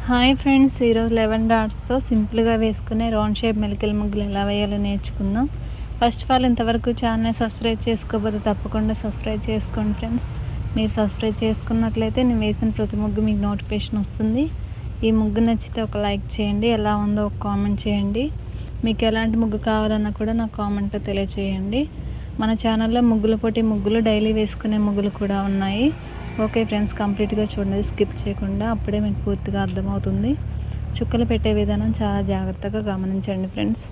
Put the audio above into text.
Hi friends, ఈరోజు 11 డాట్స్తో సింపుల్గా వేసుకునే రౌండ్ షేప్ మెలికల ముగ్గులు ఎలా వేయాలో నేర్చుకుందాం. ఫస్ట్ ఆఫ్ ఆల్ ఇంతవరకు ఛానల్ సబ్స్క్రైబ్ చేసుకోకపోతే తప్పకుండా సబ్స్క్రైబ్ చేసుకోండి ఫ్రెండ్స్. మీరు సబ్స్క్రైబ్ చేసుకున్నట్లయితే నేను వేసిన ప్రతి ముగ్గు మీకు నోటిఫికేషన్ వస్తుంది. ఈ ముగ్గు నచ్చితే ఒక లైక్ చేయండి, ఎలా ఉందో ఒక కామెంట్ చేయండి. మీకు ఎలాంటి ముగ్గు కావాలన్నా కూడా నాకు కామెంట్లో తెలియచేయండి. మన ఛానల్లో ముగ్గుల పోటీ ముగ్గులు, డైలీ వేసుకునే ముగ్గులు కూడా ఉన్నాయి. ఓకే ఫ్రెండ్స్, కంప్లీట్గా చూడండి, స్కిప్ చేయకుండా, అప్పుడే మీకు పూర్తిగా అర్థమవుతుంది. చుక్కలు పెట్టే విధానం చాలా జాగ్రత్తగా గమనించండి ఫ్రెండ్స్.